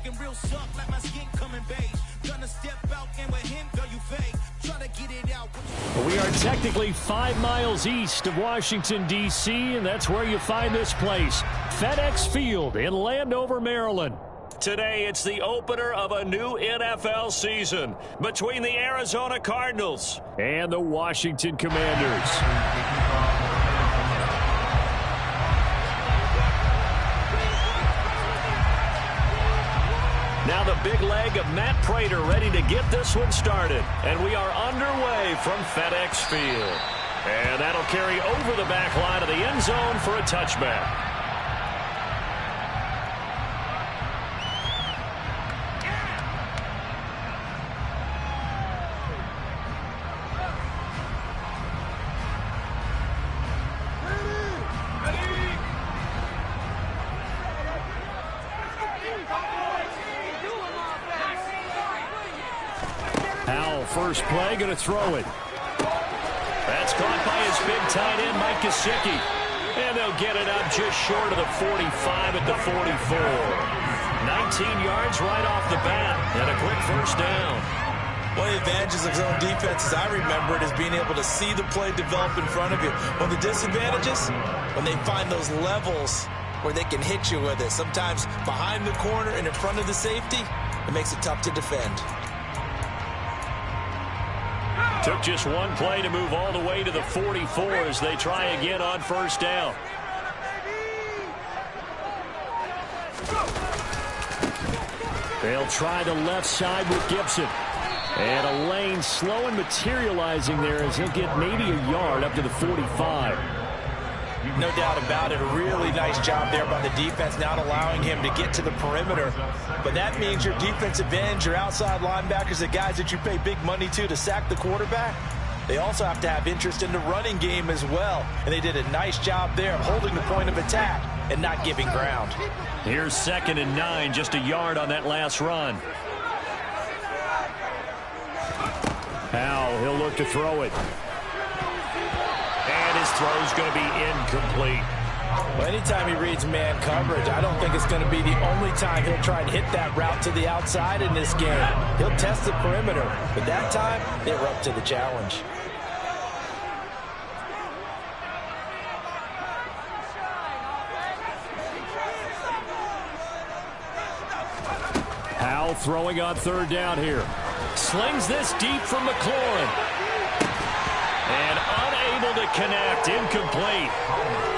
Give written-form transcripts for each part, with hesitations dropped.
looking real suck like my skin coming beige. Gonna step out and with him, girl, you fake. Try to get it out. We are technically 5 miles east of Washington, D.C., and that's where you find this place, FedEx Field in Landover, Maryland. Today, it's the opener of a new NFL season between the Arizona Cardinals and the Washington Commanders. Now the big leg of Matt Prater ready to get this one started. And we are underway from FedEx Field. And that'll carry over the back line of the end zone for a touchback. First play, going to throw it. That's caught by his big tight end, Mike Gesicki. And they'll get it up just short of the 45 at the 44. 19 yards right off the bat, and a quick first down. One of the advantages of zone defense, as I remember it, is being able to see the play develop in front of you. One of the disadvantages, when they find those levels where they can hit you with it. Sometimes behind the corner and in front of the safety, it makes it tough to defend. Took just one play to move all the way to the 44 as they try again on first down. They'll try the left side with Gibson. And a lane slow and materializing there as he'll get maybe a yard up to the 45. No doubt about it. A really nice job there by the defense, not allowing him to get to the perimeter. But that means your defensive ends, your outside linebackers, the guys that you pay big money to sack the quarterback, they also have to have interest in the running game as well. And they did a nice job there of holding the point of attack and not giving ground. Here's 2nd and 9, just a yard on that last run. Howell, he'll look to throw it. And his throw's going to be incomplete. Well, anytime he reads man coverage, I don't think it's going to be the only time he'll try and hit that route to the outside in this game. He'll test the perimeter, but that time, they were up to the challenge. Howell throwing on 3rd down here. Slings this deep from McLaurin. And unable to connect, incomplete.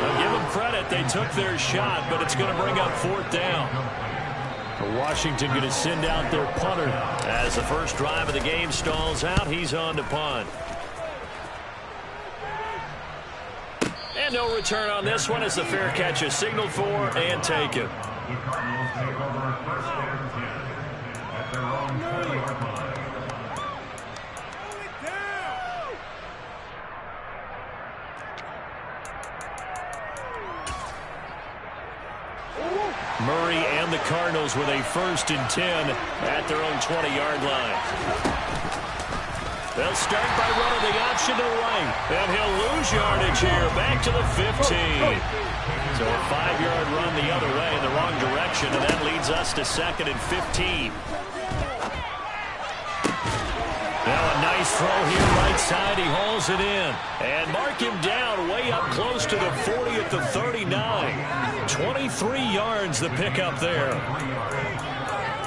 I'll give them credit, they took their shot, but it's going to bring up 4th down. Washington going to send out their punter. As the first drive of the game stalls out, he's on to punt. And no return on this one as the fair catch is signaled for and taken. Murray and the Cardinals with a 1st and 10 at their own 20-yard line. They'll start by running the option to the right, and he'll lose yardage here back to the 15. So a 5-yard run the other way in the wrong direction, and that leads us to 2nd and 15. Now a nice throw here right side. He hauls it in. And mark him down way up close to the 40 at the 39. 23 yards the pickup there.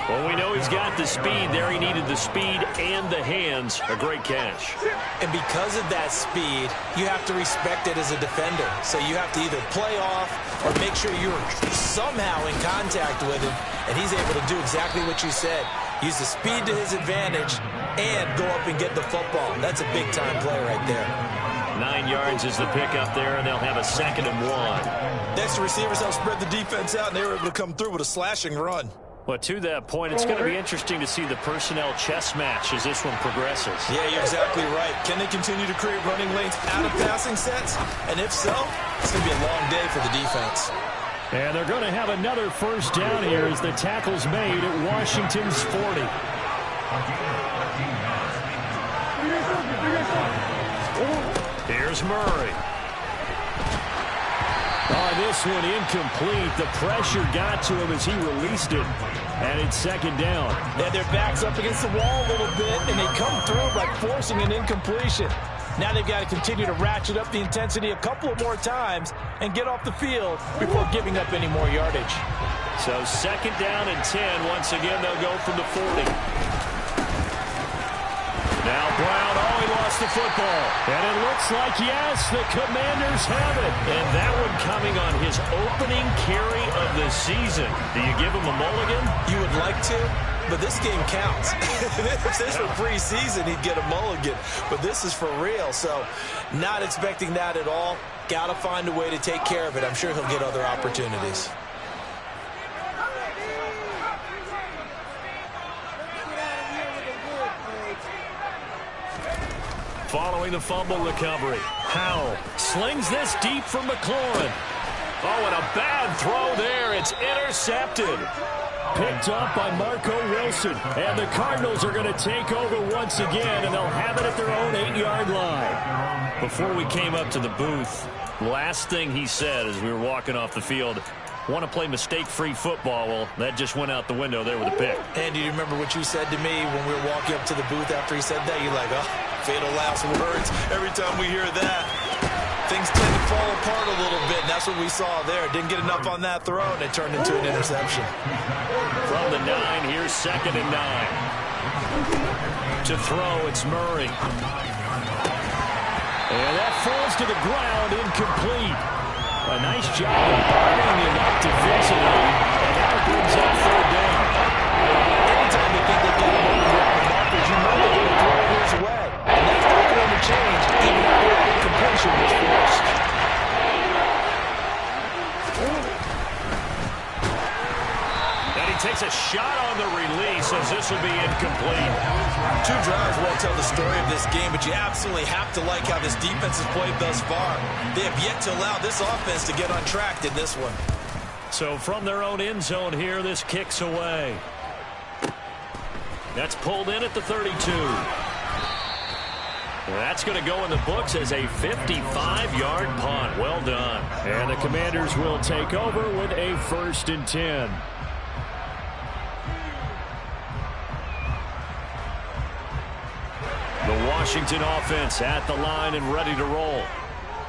Well, we know he's got the speed there. He needed the speed and the hands. A great catch. And because of that speed, you have to respect it as a defender. So you have to either play off or make sure you're somehow in contact with him. And he's able to do exactly what you said. Use the speed to his advantage and go up and get the football. That's a big-time play right there. 9 yards is the pickup there, and they'll have a 2nd and 1. Next, the receivers helped spread the defense out, and they were able to come through with a slashing run. Well, to that point, it's going to be interesting to see the personnel chess match as this one progresses. Yeah, you're exactly right. Can they continue to create running lanes out of passing sets? And if so, it's going to be a long day for the defense. And they're going to have another 1st down here as the tackle's made at Washington's 40. Here's Murray. Oh, on this one, incomplete. The pressure got to him as he released it. And it's second down. And their back's up against the wall a little bit, and they come through by forcing an incompletion. Now they've got to continue to ratchet up the intensity a couple of more times and get off the field before giving up any more yardage. So second down and 10. Once again, they'll go from the 40. Now Brown, he lost the football. And it looks like, yes, the Commanders have it. And that one coming on his opening carry of the season. Do you give him a mulligan? You would like to, but this game counts. If this were preseason, he'd get a mulligan. But this is for real, so not expecting that at all. Got to find a way to take care of it. I'm sure he'll get other opportunities. Following the fumble recovery, Howell slings this deep from McLaurin. Oh, and a bad throw there. It's intercepted. Picked up by Marco Wilson. And the Cardinals are going to take over once again, and they'll have it at their own 8-yard line. Before we came up to the booth, last thing he said as we were walking off the field, want to play mistake-free football. Well, that just went out the window there with a pick. And do you remember what you said to me when we were walking up to the booth after he said that? You're like, oh, fatal last words. Every time we hear that, things tend to fall apart a little bit. And that's what we saw there. Didn't get enough on that throw, and it turned into an interception. From the 9, here's second and 9. To throw, it's Murray. And that falls to the ground, incomplete. A nice job of burning him up defensively, and now it brings up third down. Anytime they think they've got him over the markers, you know they're going to throw it his way. And that's not going to change, even after that incompletion was forced. And he takes a shot on the release as this will be incomplete. Two drives won't tell the story of this game, but you absolutely have to like how this defense has played thus far. They have yet to allow this offense to get on track in this one. So from their own end zone here, this kicks away. That's pulled in at the 32. That's going to go in the books as a 55-yard punt. Well done. And the Commanders will take over with a 1st and 10. The Washington offense at the line and ready to roll.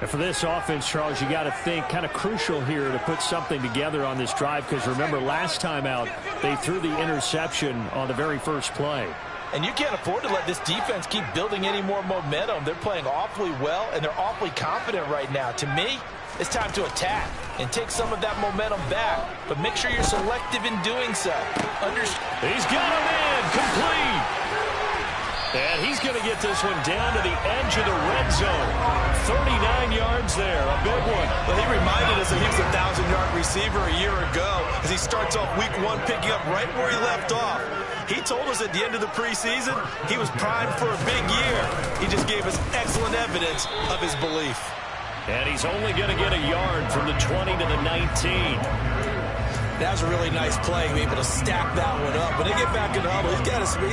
And for this offense, Charles, you got to think kind of crucial here to put something together on this drive, because remember last time out they threw the interception on the very first play. And you can't afford to let this defense keep building any more momentum. They're playing awfully well, and they're awfully confident right now. To me, it's time to attack and take some of that momentum back. But make sure you're selective in doing so. He's got him in, complete. And he's going to get this one down to the edge of the red zone. 39 yards there, a big one. Well, he reminded us that he was a 1,000-yard receiver a year ago as he starts off week 1 picking up right where he left off. He told us at the end of the preseason he was primed for a big year. He just gave us excellent evidence of his belief. And he's only going to get a yard from the 20 to the 19. That was a really nice play, to be able to stack that one up. When they get back in the huddle, he's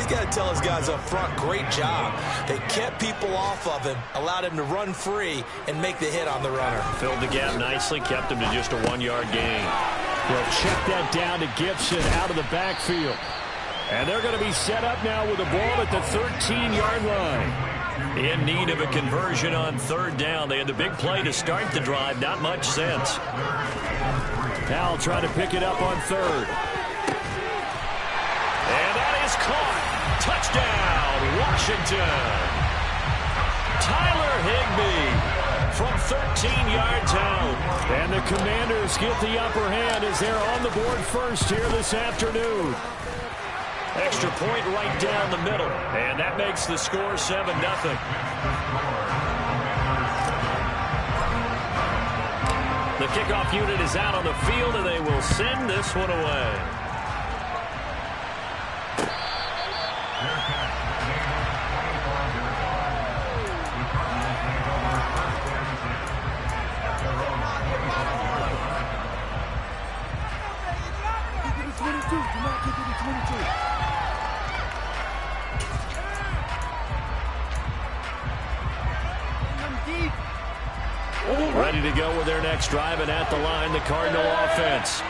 got to tell his guys up front, great job. They kept people off of him, allowed him to run free, and make the hit on the runner. Filled the gap nicely, kept him to just a 1-yard gain. They'll check that down to Gibson out of the backfield. And they're going to be set up now with the ball at the 13-yard line. In need of a conversion on 3rd down. They had the big play to start the drive. Not much sense. Now trying to pick it up on 3rd. And that is caught. Touchdown, Washington. Tyler Higbee from 13 yards out. And the Commanders get the upper hand as they're on the board first here this afternoon. Extra point right down the middle. And that makes the score 7-0. The kickoff unit is out on the field, and they will send this one away. ready to go with their next drive, and at the line, the Cardinal offense.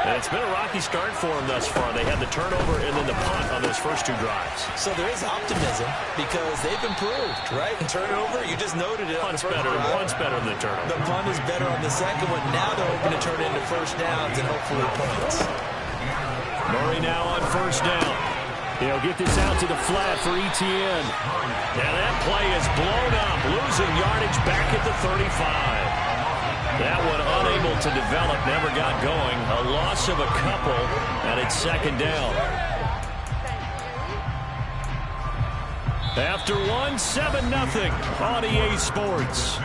And it's been a rocky start for them thus far. They had the turnover and then the punt on those first two drives. So there is optimism because they've improved, right? And turnover, you just noted it. Punt's better than the turnover. The punt is better on the second one. Now they're hoping to turn it into first downs and hopefully points. Murray now on first down. He'll get this out to the flat for Etienne. And that play is blown up, losing yardage back at the 35. That one unable to develop, never got going. A loss of a couple, and it's second down. After one, 7-0 on EA Sports.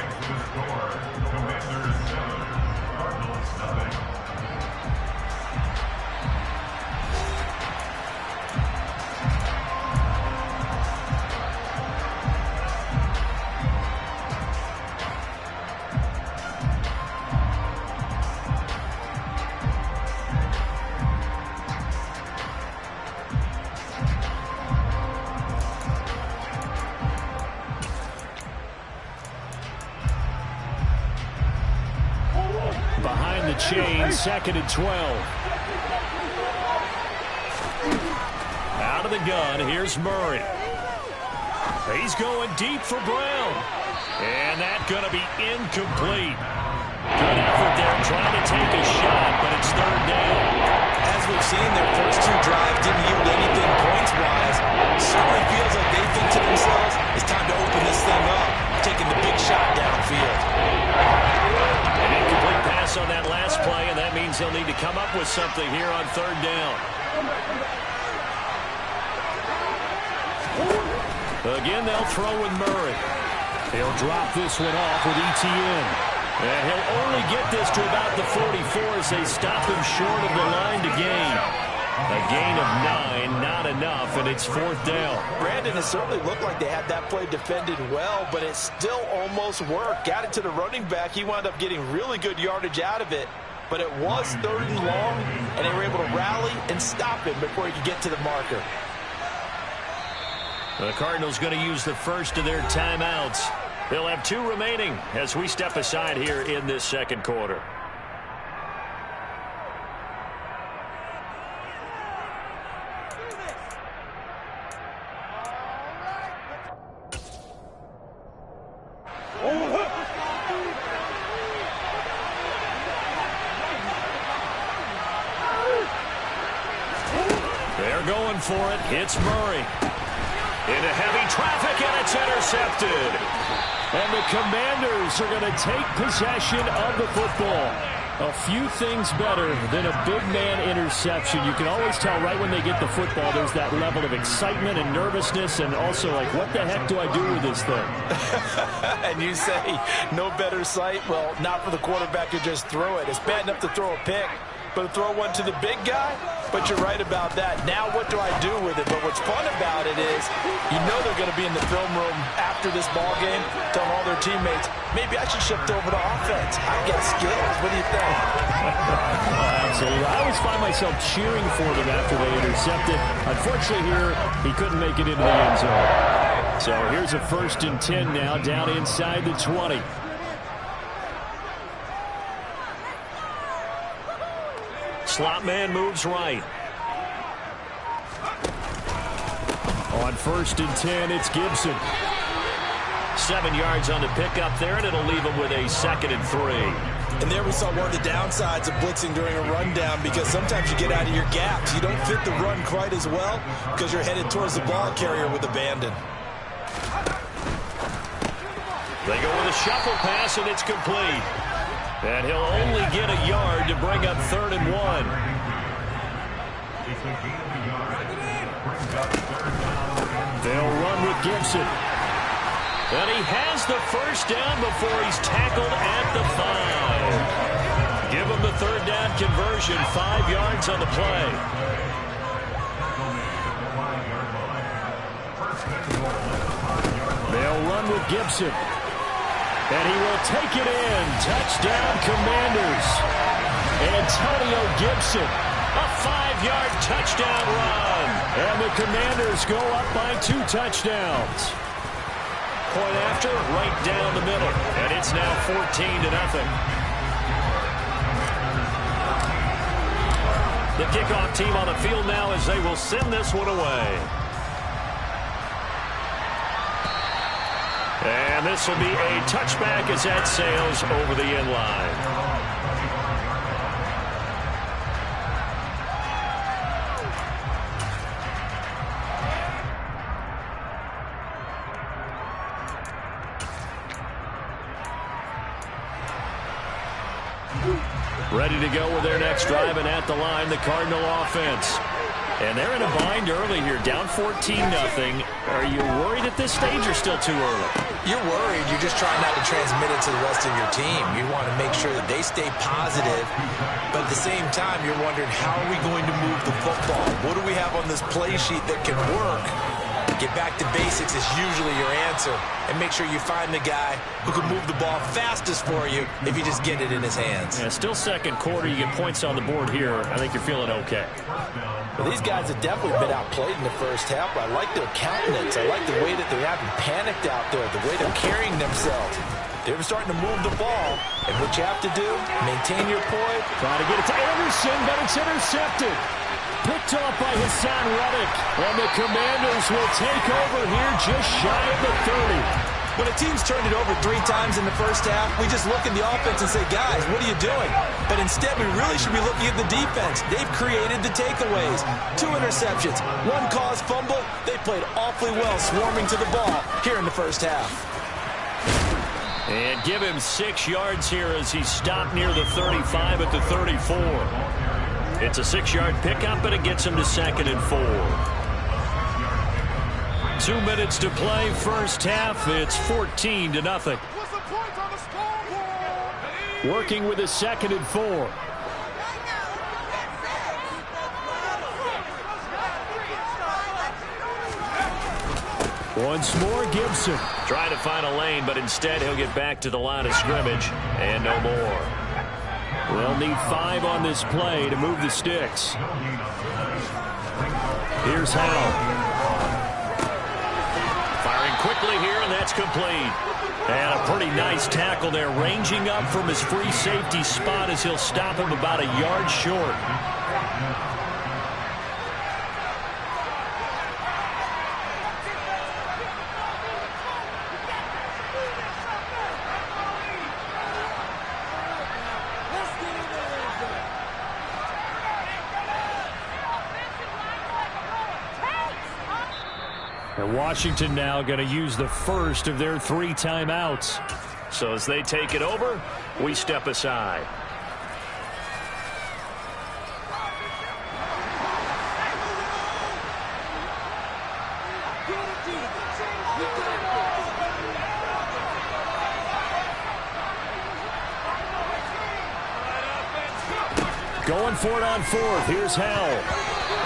Behind the chain, 2nd and 12. Out of the gun, here's Murray. He's going deep for Brown. And that's going to be incomplete. Good effort there, trying to take a shot, but it's third down. As we've seen, their first two drives didn't yield anything points-wise. Certainly feels like they think to themselves, it's time to open this thing up, taking the big shot downfield. An incomplete pass on that last play, and that means they'll need to come up with something here on third down. Again, they'll throw with Murray. He'll drop this one off with Etienne. And he'll only get this to about the 44 as they stop him short of the line to gain. A gain of 9, not enough, and it's fourth down. Brandon, it certainly looked like they had that play defended well, but it still almost worked. Got it to the running back. He wound up getting really good yardage out of it, but it was third and long, and they were able to rally and stop him before he could get to the marker. The Cardinals going to use the first of their timeouts. They'll have 2 remaining as we step aside here in this second quarter. They're going for it. It's Murray. Into heavy traffic, and it's intercepted. And the Commanders are going to take possession of the football. A few things better than a big man interception. You can always tell right when they get the football, there's that level of excitement and nervousness, and also like, what the heck do I do with this thing? And you say, no better sight? Well, not for the quarterback to just throw it. It's bad enough to throw a pick, but to throw one to the big guy? But you're right about that. Now what do I do with it? But what's fun about it is you know they're going to be in the film room after this ball game telling all their teammates, maybe I should shift over to offense. I get skills. What do you think? Absolutely. I always find myself cheering for them after they intercept it. Unfortunately here, he couldn't make it into the end zone. So here's a 1st and 10 now down inside the 20. Slot man moves right. On 1st and 10, it's Gibson. 7 yards on the pickup there, and it'll leave him with a 2nd and 3. And there we saw one of the downsides of blitzing during a rundown, because sometimes you get out of your gaps. You don't fit the run quite as well because you're headed towards the ball carrier with abandon. They go with a shuffle pass, and it's complete. And he'll only get a yard to bring up 3rd and 1. They'll run with Gibson. And he has the first down before he's tackled at the 5. Give him the 3rd down conversion, 5 yards on the play. They'll run with Gibson. And he will take it in. Touchdown, Commanders. Antonio Gibson, a 5-yard touchdown run. And the Commanders go up by 2 touchdowns. point after, right down the middle. And it's now 14-0. The kickoff team on the field now as they will send this one away. And this will be a touchback as that sails over the end line. Ready to go with their next drive, and at the line, the Cardinal offense. And they're in a bind early here, down 14-0. Are you worried at this stage or still too early? You're worried. You're just trying not to transmit it to the rest of your team. You want to make sure that they stay positive, but at the same time, you're wondering, how are we going to move the football? What do we have on this play sheet that can work? Get back to basics is usually your answer, and make sure you find the guy who can move the ball fastest for you if you just get it in his hands. Yeah, still second quarter. You get points on the board here. I think you're feeling okay. Well, these guys have definitely been outplayed in the first half. I like their countenance. I like the way that they haven't panicked out there, the way they're carrying themselves. They're starting to move the ball, and what you have to do, maintain your poise. Trying to get it to Anderson, but it's intercepted. Picked off by Hassan Reddick, and the Commanders will take over here just shy of the 30. When a team's turned it over 3 times in the first half, we just look at the offense and say, guys, what are you doing? But instead, we really should be looking at the defense. They've created the takeaways. 2 interceptions, 1 caused fumble. They played awfully well swarming to the ball here in the first half. And give him 6 yards here as he stopped near the 35 at the 34. It's a 6-yard pickup, and it gets him to 2nd and 4. 2 minutes to play, first half. It's 14-0. Working with a 2nd and 4. Once more, Gibson. Trying to find a lane, but instead he'll get back to the line of scrimmage, and no more. They'll need 5 on this play to move the sticks. Here's Howell. Firing quickly here, and that's complete. And a pretty nice tackle there, ranging up from his free safety spot as he'll stop him about a yard short. And Washington now going to use the first of their 3 timeouts. So as they take it over, we step aside. Going for it on 4th. Here's Howell.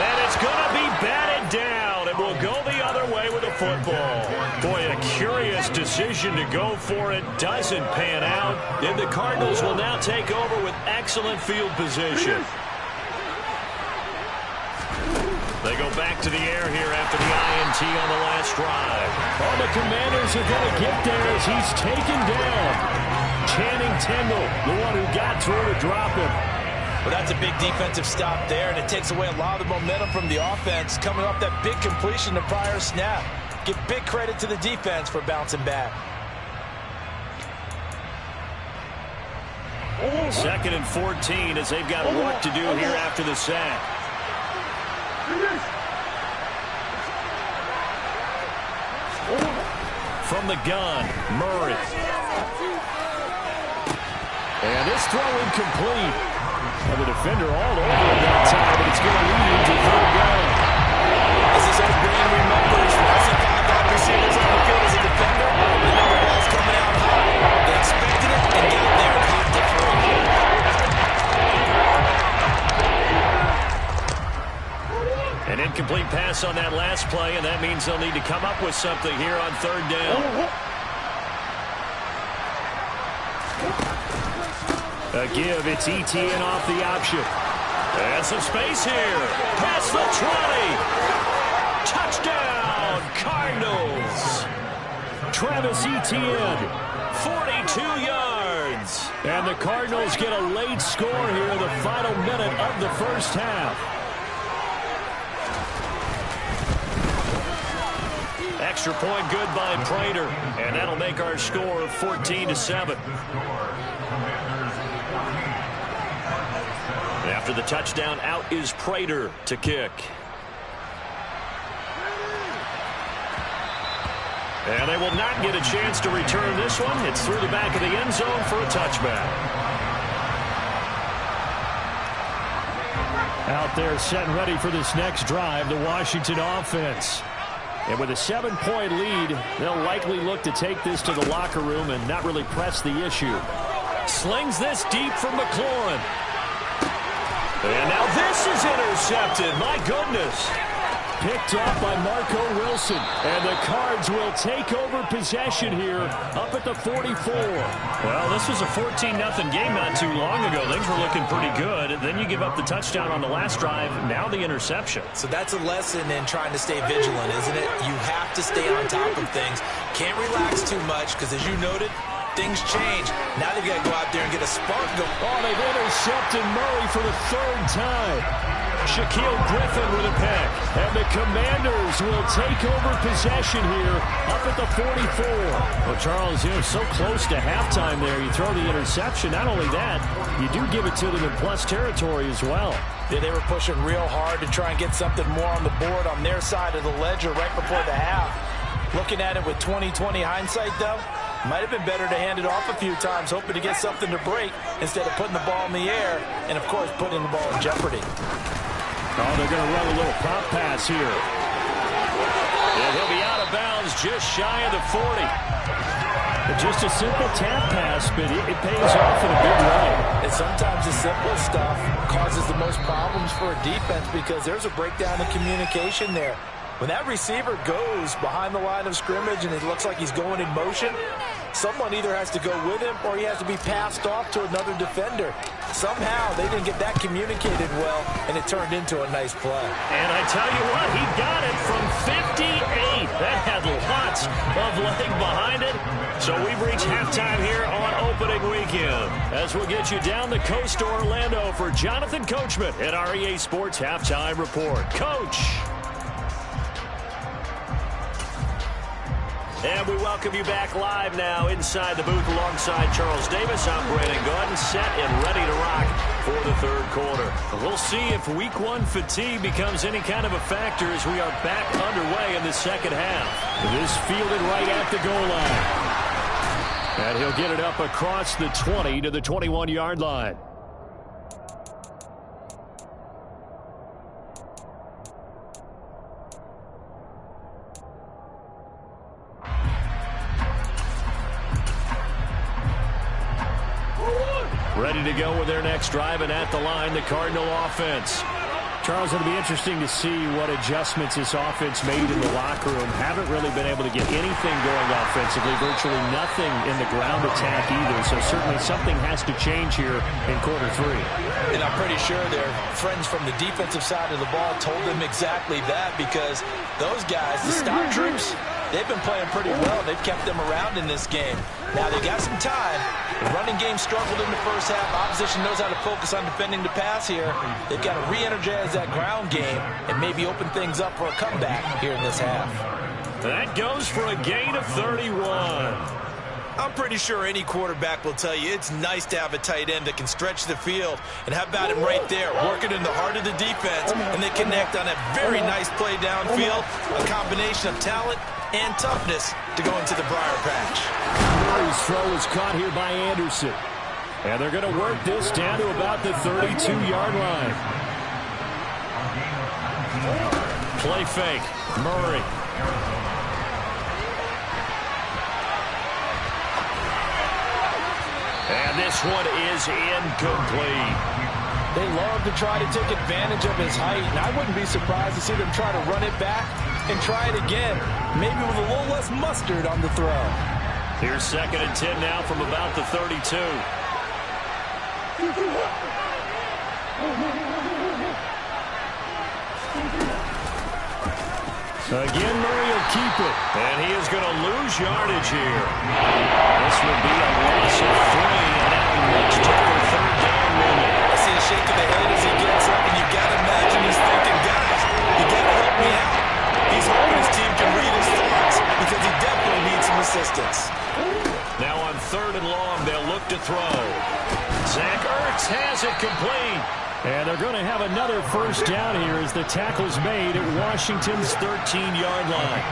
And it's going to be batted down. It will go the other way with the football. Boy, a curious decision to go for it. Doesn't pan out. And the Cardinals will now take over with excellent field position. They go back to the air here after the INT on the last drive. Oh, the Commanders are going to get there as he's taken down. Channing Tindall, the one who got through to drop him. Well, that's a big defensive stop there, and it takes away a lot of the momentum from the offense coming off that big completion the prior snap. Give big credit to the defense for bouncing back. 2nd and 14 as they've got work to do here after the sack. From the gun, Murray. And this throw incomplete. Well, the defender all over him that time, but it's going to lead him to 3rd down. This is old Green remembers. As he got that receivers on the field as a defender, they know the ball's coming out high. They expected it and got there and popped it through. An incomplete pass on that last play, and that means they'll need to come up with something here on 3rd down. A give, it's ETN off the option. And some space here. Past the 20. Touchdown, Cardinals. Travis Etienne. 42 yards. And the Cardinals get a late score here in the final minute of the first half. Extra point good by Prater. And that'll make our score 14-7. After the touchdown, out is Prater to kick. And they will not get a chance to return this one. It's through the back of the end zone for a touchback. Out there set and ready for this next drive, the Washington offense. And with a 7-point lead, they'll likely look to take this to the locker room and not really press the issue. Slings this deep from McLaurin. And now this is intercepted. My goodness. Picked up by Marco Wilson. And the Cards will take over possession here up at the 44. Well, this was a 14-0 game not too long ago. Things were looking pretty good. Then you give up the touchdown on the last drive. Now the interception. So that's a lesson in trying to stay vigilant, isn't it? You have to stay on top of things. Can't relax too much because, as you noted, things change. Now they've got to go out there and get a spark going. Oh, they've intercepted Murray for the third time. Shaquille Griffin with a pick. And the Commanders will take over possession here up at the 44. Well, Charles, so close to halftime there. You throw the interception. Not only that, you do give it to them in plus territory as well. Yeah, they were pushing real hard to try and get something more on the board on their side of the ledger right before the half. Looking at it with 20/20 hindsight, though, might have been better to hand it off a few times, hoping to get something to break instead of putting the ball in the air and, of course, putting the ball in jeopardy. Oh, they're going to run a little pop pass here. And he'll be out of bounds just shy of the 40. Just a simple tap pass, but it pays off in a big way. And sometimes the simple stuff causes the most problems for a defense because there's a breakdown in communication there. When that receiver goes behind the line of scrimmage and it looks like he's going in motion, someone either has to go with him or he has to be passed off to another defender. Somehow they didn't get that communicated well, and it turned into a nice play. And I tell you what, he got it from 58. That had lots of leg behind it. So we've reached halftime here on opening weekend. As we'll get you down the coast to Orlando for Jonathan Coachman at our EA Sports Halftime Report. Coach. And we welcome you back live now inside the booth alongside Charles Davis. I'm Brandon Gordon, set and ready to rock for the third quarter. We'll see if week one fatigue becomes any kind of a factor as we are back underway in the second half. This fielded right at the goal line. And he'll get it up across the 20 to the 21-yard line. Ready to go with their next drive, and at the line, the Cardinal offense. Charles, it'll be interesting to see what adjustments this offense made in the locker room. Haven't really been able to get anything going offensively, virtually nothing in the ground attack either. So certainly something has to change here in quarter three. And I'm pretty sure their friends from the defensive side of the ball told them exactly that, because those guys, the stop troops, they've been playing pretty well. They've kept them around in this game. Now they got some time. The running game struggled in the first half. Opposition knows how to focus on defending the pass here. They've got to re-energize that ground game and maybe open things up for a comeback here in this half. That goes for a gain of 31. I'm pretty sure any quarterback will tell you it's nice to have a tight end that can stretch the field. And how about him right there, working in the heart of the defense, and they connect on a very nice play downfield, a combination of talent and toughness to go into the briar patch. Murray's throw is caught here by Anderson. And they're going to work this down to about the 32-yard line. Play fake. Murray. And this one is incomplete. They love to try to take advantage of his height, and I wouldn't be surprised to see them try to run it back and try it again, maybe with a little less mustard on the throw. Here's 2nd and 10 now from about the 32. Again, Murray will keep it. And he is going to lose yardage here. This would be a loss of 3, and now he looks to their third down limit. I see a shake of the head as he gets up, and you've got to imagine he's thinking, guys, you got to help me out. He's hoping his team can read his thoughts because he definitely needs some assistance. Now on 3rd and long, they'll look to throw. Zach Ertz has it complete. And they're going to have another first down here as the tackle's made at Washington's 13-yard line.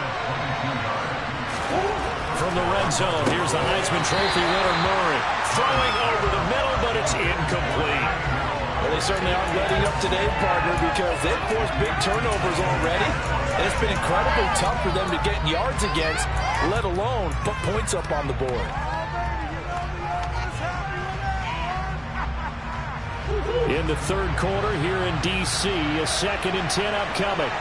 From the red zone, here's the Heisman Trophy winner, Murray. Throwing over the middle, but it's incomplete. Well, they certainly aren't letting up today, partner, because they've forced big turnovers already. And it's been incredibly tough for them to get yards against, let alone put points up on the board. In the third quarter here in D.C., a 2nd and 10 upcoming.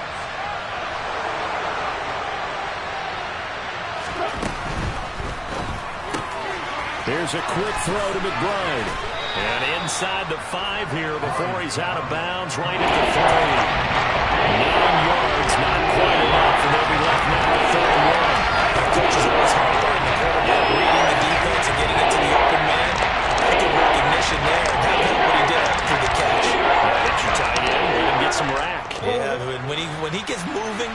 Here's a quick throw to McBride. And inside the 5 here before he's out of bounds, right at the 3. 9 yards, not quite enough, and they'll be left now with 3rd and 1. Coach is always hard on the quarterback, reading the defense and getting it to the open man. Good recognition there, and that what he did after the catch. Get your tight end, let him get some rack. Yeah, when he gets moving,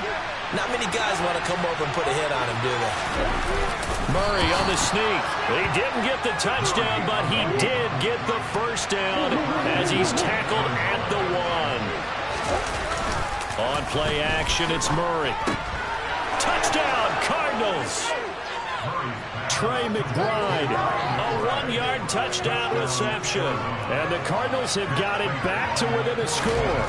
not many guys want to come over and put a hit on him, do they? Murray on the sneak. He didn't get the touchdown, but he did get the first down as he's tackled at the 1. On play action, it's Murray. Touchdown, Cardinals. Trey McBride, a 1-yard touchdown reception. And the Cardinals have got it back to within a score.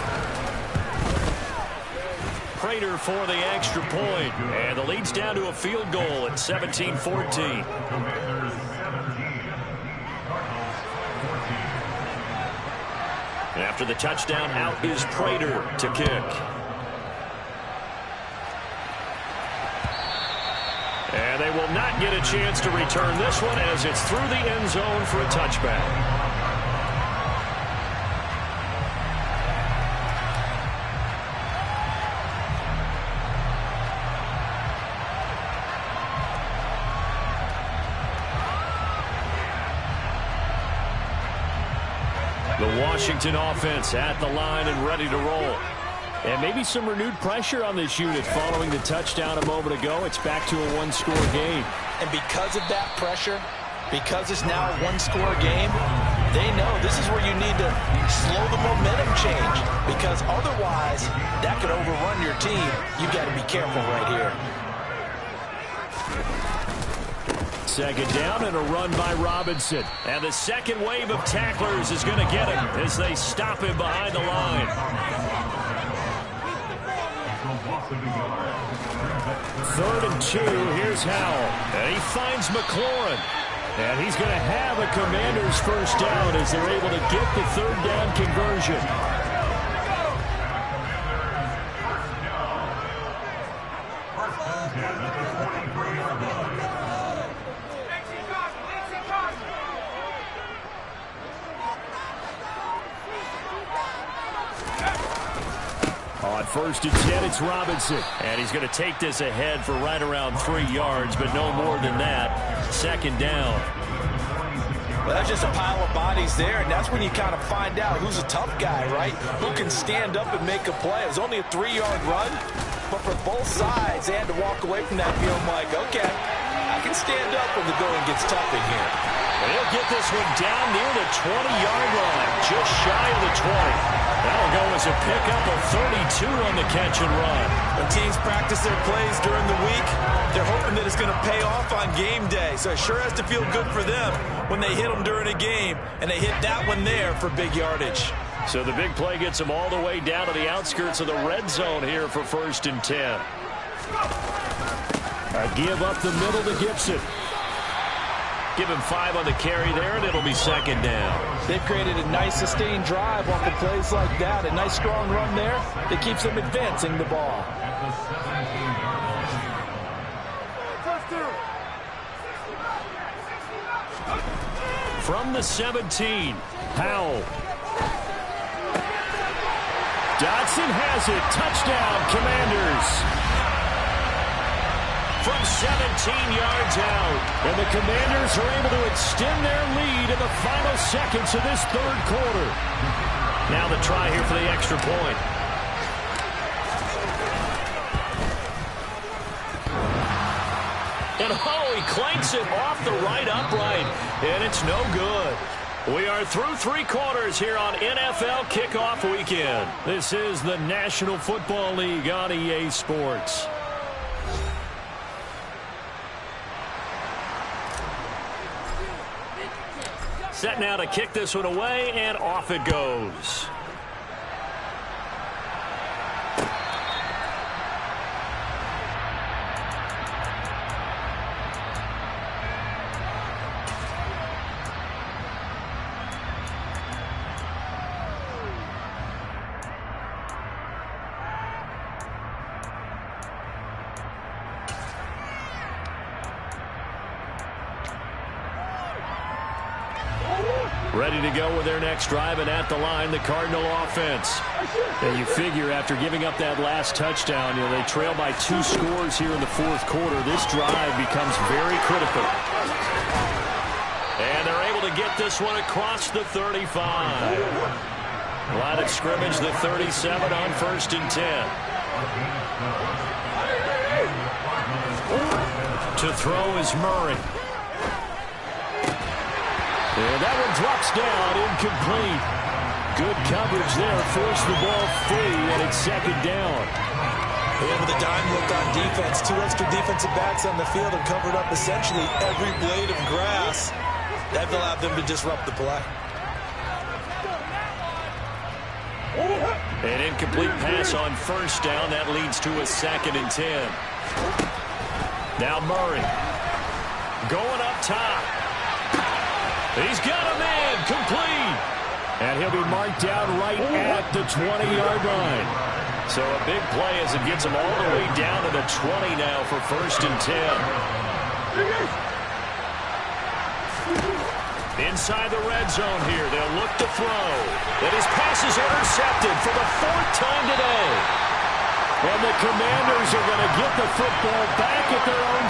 Prater for the extra point. And the lead's down to a field goal at 17-14. After the touchdown, out is Prater to kick. And they will not get a chance to return this one as it's through the end zone for a touchback. The Washington offense at the line and ready to roll. And maybe some renewed pressure on this unit following the touchdown a moment ago. It's back to a 1-score game. And because of that pressure, because it's now a 1-score game, they know this is where you need to slow the momentum change. Because otherwise, that could overrun your team. You've got to be careful right here. 2nd down and a run by Robinson. And the second wave of tacklers is going to get him as they stop him behind the line. 3rd and 2, here's Howell. And he finds McLaurin. And he's going to have a Commander's first down as they're able to get the 3rd down conversion. On 1st and 10, it's Robinson. And he's going to take this ahead for right around 3 yards, but no more than that. 2nd down. Well, that's just a pile of bodies there, and that's when you kind of find out who's a tough guy, right? Who can stand up and make a play. It was only a 3-yard run, but for both sides, they had to walk away from that feeling like, okay, I can stand up when the going gets tough in here. And he'll get this one down near the 20-yard line, just shy of the 20. That'll go as a pickup of 32 on the catch and run. When teams practice their plays during the week, they're hoping that it's going to pay off on game day. So it sure has to feel good for them when they hit them during a game, and they hit that one there for big yardage. So the big play gets them all the way down to the outskirts of the red zone here for 1st and 10. A give up the middle to Gibson. Give him 5 on the carry there, and it'll be 2nd down. They've created a nice sustained drive off of plays like that. A nice strong run there that keeps them advancing the ball. From the 17, Howell. Dotson has it. Touchdown, Commanders. from 17 yards out. And the Commanders are able to extend their lead in the final seconds of this third quarter. Now the try here for the extra point. And he clanks it off the right upright, and it's no good. We are through three quarters here on NFL Kickoff Weekend. This is the National Football League on EA Sports. Set now to kick this one away, and off it goes. Ready to go with their next drive, and at the line, the Cardinal offense. And you figure after giving up that last touchdown, they trail by 2 scores here in the fourth quarter. This drive becomes very critical. And they're able to get this one across the 35. Line of scrimmage, the 37 on 1st and 10. To throw is Murray. And that one drops down, incomplete. Good coverage there, forced the ball free, and it's second down. And with a dime look on defense, 2 extra defensive backs on the field and covered up essentially every blade of grass. That allowed them to disrupt the play. An incomplete pass on 1st down. That leads to a 2nd and 10. Now Murray going up top. He's got a man, complete. And he'll be marked down right at the 20-yard line. So a big play as it gets him all the way down to the 20 now for 1st and 10. Inside the red zone here, they'll look to throw. And his pass is intercepted for the 4th time today. And the Commanders are going to get the football back at their own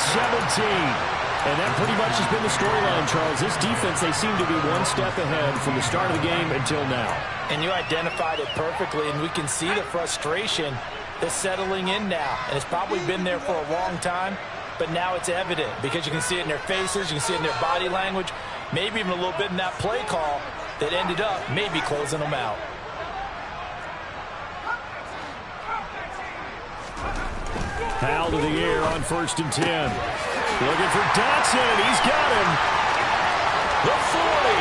17. And that pretty much has been the storyline, Charles. This defense, they seem to be one step ahead from the start of the game until now. And you identified it perfectly, and we can see the frustration that's settling in now. And it's probably been there for a long time, but now it's evident because you can see it in their faces, you can see it in their body language, maybe even a little bit in that play call that ended up maybe closing them out. Foul to the air on 1st and 10. Looking for Dotson. He's got him. The 40.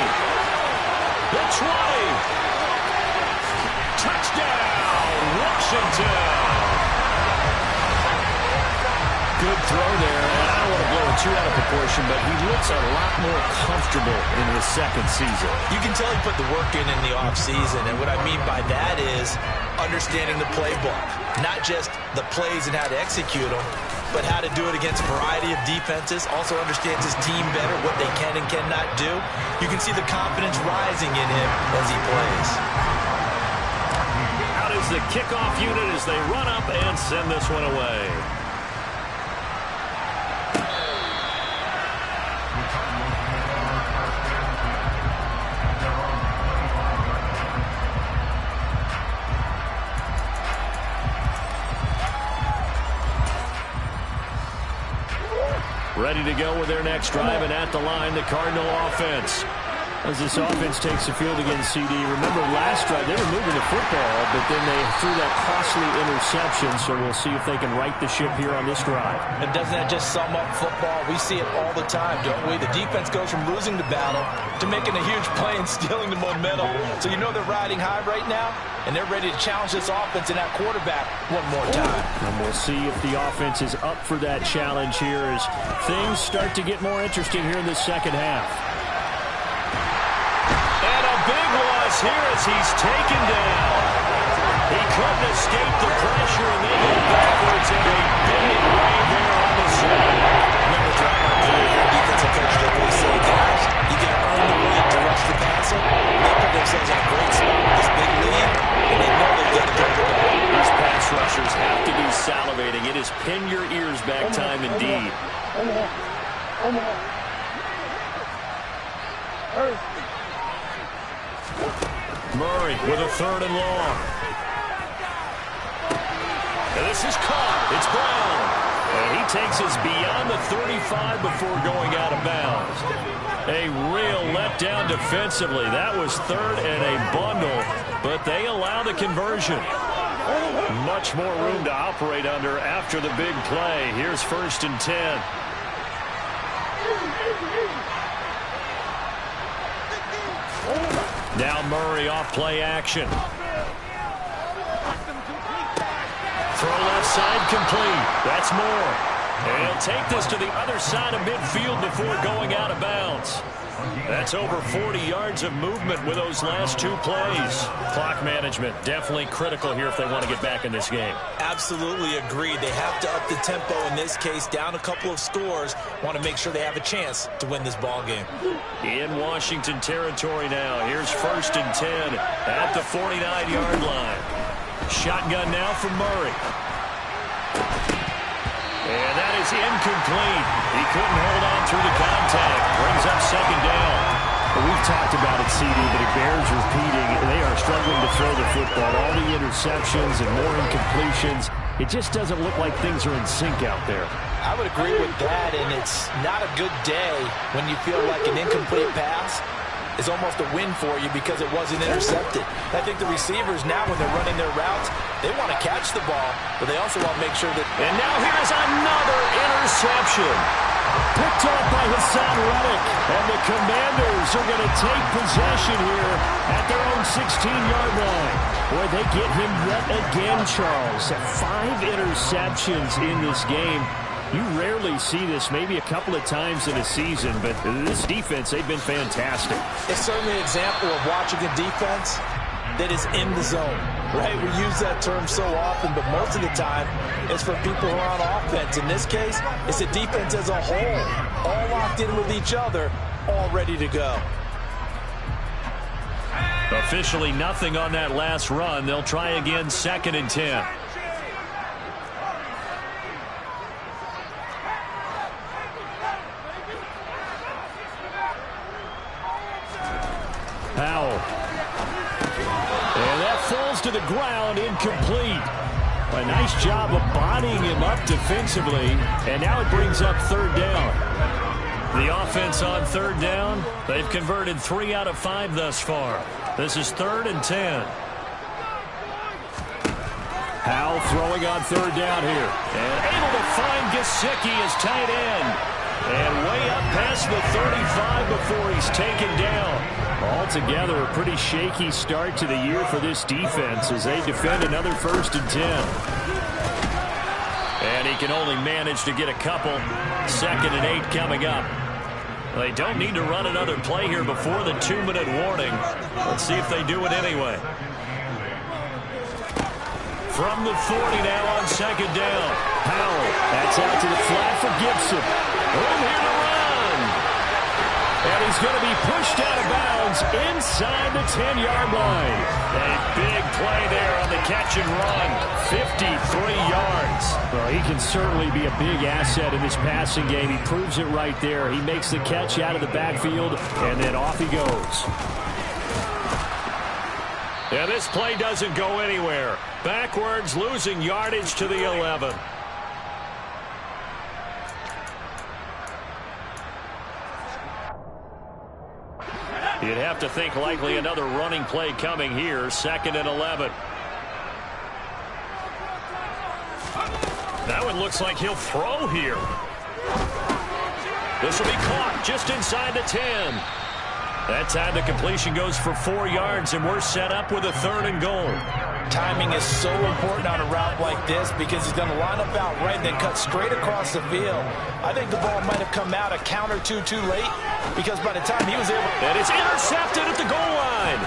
The 20. Touchdown, Washington. Good throw there. And I don't want to blow it too out of proportion, but he looks a lot more comfortable in his 2nd season. You can tell he put the work in the offseason, and what I mean by that is understanding the playbook. Not just the plays and how to execute them, but how to do it against a variety of defenses. Also understands his team better, what they can and cannot do. You can see the confidence rising in him as he plays. Out is the kickoff unit as they run up and send this one away. Ready to go with their next drive, and at the line, the Cardinal offense. As this offense takes the field against CD, remember last drive, they were moving the football, but then they threw that costly interception, so we'll see if they can right the ship here on this drive. And doesn't that just sum up football? We see it all the time, don't we? The defense goes from losing the battle to making a huge play and stealing the momentum. So you know they're riding high right now, and they're ready to challenge this offense and that quarterback one more time. And we'll see if the offense is up for that challenge here as things start to get more interesting here in the second half. And a big loss here as he's taken down. He couldn't escape the pressure, and they go backwards in a big way there on the side. Remember, defensive coach typically say, guys, you got to earn the right to rush the passer. They put themselves on a great spot with this big lead, and they know they've got to go to the ball. These pass rushers have to be salivating. It is pin your ears back time indeed. Murray with a 3rd and long. And this is caught. It's Brown. And he takes us beyond the 35 before going out of bounds. A real letdown defensively. That was 3rd and a bundle, but they allow the conversion. Much more room to operate under after the big play. Here's 1st and 10. Now Murray off play action. Throw left side complete. That's Moore. And he'll take this to the other side of midfield before going out of bounds. That's over 40 yards of movement with those last 2 plays. Clock management definitely critical here if they want to get back in this game. Absolutely agreed. They have to up the tempo in this case, down a couple of scores. Want to make sure they have a chance to win this ball game. In Washington territory now. Here's 1st and 10 at the 49-yard line. Shotgun now from Murray. And that is incomplete. He couldn't hold on through the contact. Brings up 2nd down. Well, we've talked about it, CD, but it bears repeating. They are struggling to throw the football. All the interceptions and more incompletions. It just doesn't look like things are in sync out there. I would agree with that, and it's not a good day when you feel like an incomplete pass is almost a win for you because it wasn't intercepted. I think the receivers now, when they're running their routes, they want to catch the ball, but they also want to make sure that... And now here's another interception. Picked off by Hassan Reddick. And the Commanders are going to take possession here at their own 16-yard line. Boy, they get him yet again, Charles. 5 interceptions in this game. You rarely see this, maybe a couple of times in a season, but this defense, they've been fantastic. It's certainly an example of watching a defense that is in the zone, right? We use that term so often, but most of the time it's for people who are on offense. In this case, it's a defense as a whole, all locked in with each other, all ready to go. Officially nothing on that last run. They'll try again, 2nd and 10. Powell. And that falls to the ground, incomplete. A nice job of bodying him up defensively, and now it brings up 3rd down. The offense on 3rd down, they've converted 3 out of 5 thus far. This is 3rd and 10. Powell throwing on 3rd down here. And able to find Gesicki as tight end. And way up past the 35 before he's taken down. Altogether, a pretty shaky start to the year for this defense as they defend another 1st and 10. And he can only manage to get a couple. 2nd and 8 coming up. They don't need to run another play here before the 2-minute warning. Let's see if they do it anyway. From the 40 now on 2nd down. Powell, that's out to the flat for Gibson. Room here to run. And he's going to be pushed out of bounds inside the 10-yard line. A big play there on the catch and run. 53 yards. Well, he can certainly be a big asset in this passing game. He proves it right there. He makes the catch out of the backfield, and then off he goes. Yeah, this play doesn't go anywhere. Backwards, losing yardage to the 11. You'd have to think likely another running play coming here. 2nd and 11. That one looks like he'll throw here. This will be caught just inside the 10. That time the completion goes for 4 yards, and we're set up with a 3rd and goal. Timing is so important on a route like this because he's going to line up out right and then cut straight across the field. I think the ball might have come out a count or two too late because by the time he was able... And it's intercepted at the goal line.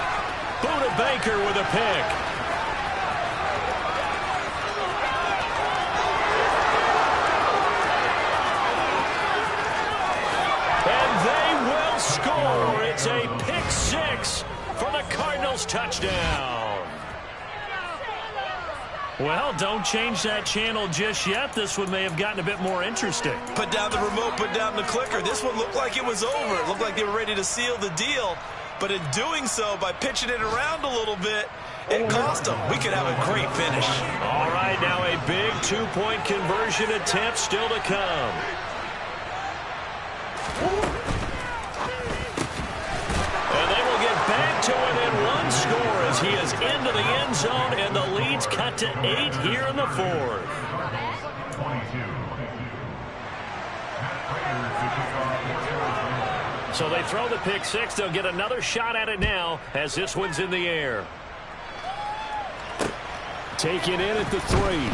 Buda Baker with a pick. And they will score. It's a pick 6 for the Cardinals touchdown. Well, don't change that channel just yet. This one may have gotten a bit more interesting. Put down the remote, put down the clicker. This one looked like it was over. It looked like they were ready to seal the deal. But in doing so, by pitching it around a little bit, it cost them. We could have a great finish. All right, now a big two-point conversion attempt still to come. And they will get back to within one score as he is into the end zone, and the lead's cut to 8 here in the fourth. So they throw the pick six. They'll get another shot at it now as this one's in the air. Taken in at the 3.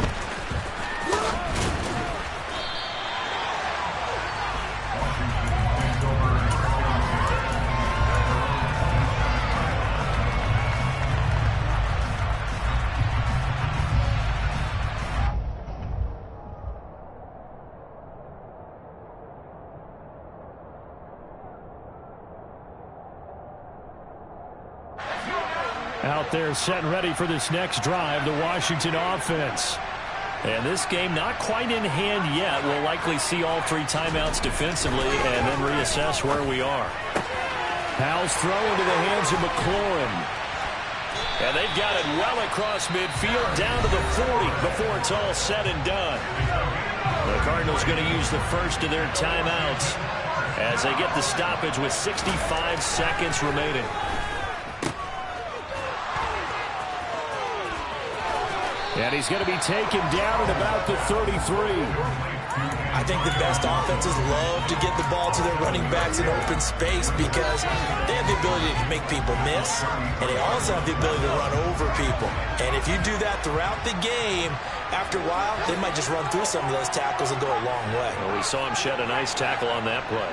Out there set and ready for this next drive, the Washington offense. And this game not quite in hand yet. We'll likely see all 3 timeouts defensively and then reassess where we are. Powell's throw into the hands of McLaurin. And they've got it well across midfield down to the 40 before it's all said and done. The Cardinals going to use the first of their timeouts as they get the stoppage with 65 seconds remaining. And he's going to be taken down at about the 33. I think the best offenses love to get the ball to their running backs in open space because they have the ability to make people miss, and they also have the ability to run over people. And if you do that throughout the game, after a while, they might just run through some of those tackles and go a long way. Well, we saw him shed a nice tackle on that play.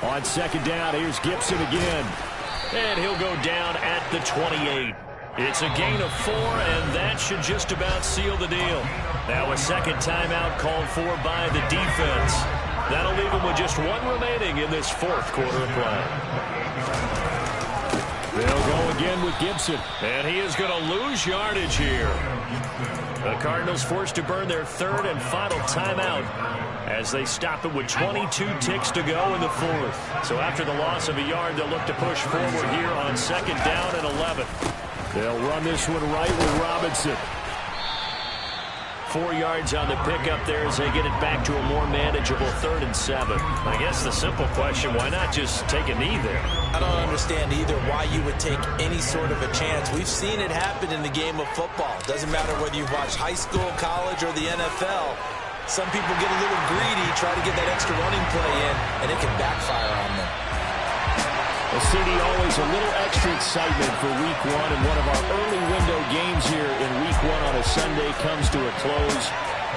On second down, here's Gibson again. And he'll go down at the 28. It's a gain of 4, and that should just about seal the deal. Now a second timeout called for by the defense. That'll leave him with just 1 remaining in this fourth quarter of play. They'll go again with Gibson. And he is going to lose yardage here. The Cardinals forced to burn their 3rd and final timeout as they stop it with 22 ticks to go in the fourth. So after the loss of a yard, they'll look to push forward here on second down and 11. They'll run this one right with Robinson. 4 yards on the pickup there as they get it back to a more manageable 3rd and 7. I guess the simple question, why not just take a knee there? I don't understand either why you would take any sort of a chance. We've seen it happen in the game of football. Doesn't matter whether you've watched high school, college, or the NFL. Some people get a little greedy, try to get that extra running play in, and it can backfire on them. Well, CD, always a little extra excitement for Week 1, and one of our early window games here in Week 1 on a Sunday comes to a close.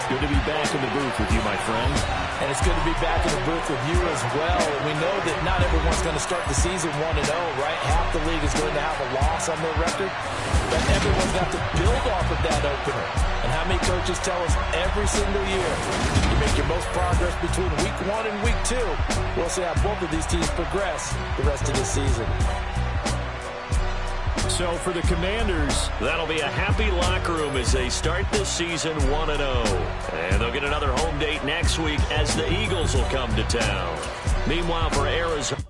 Good to be back in the booth with you, my friend. And it's good to be back in the booth with you as well. And we know that not everyone's going to start the season 1-0, right? Half the league is going to have a loss on their record. But everyone's got to build off of that opener. And how many coaches tell us every single year, you make your most progress between Week 1 and Week 2. We'll see how both of these teams progress the rest of the season. So for the Commanders, that'll be a happy locker room as they start this season 1-0. And they'll get another home date next week as the Eagles will come to town. Meanwhile, for Arizona...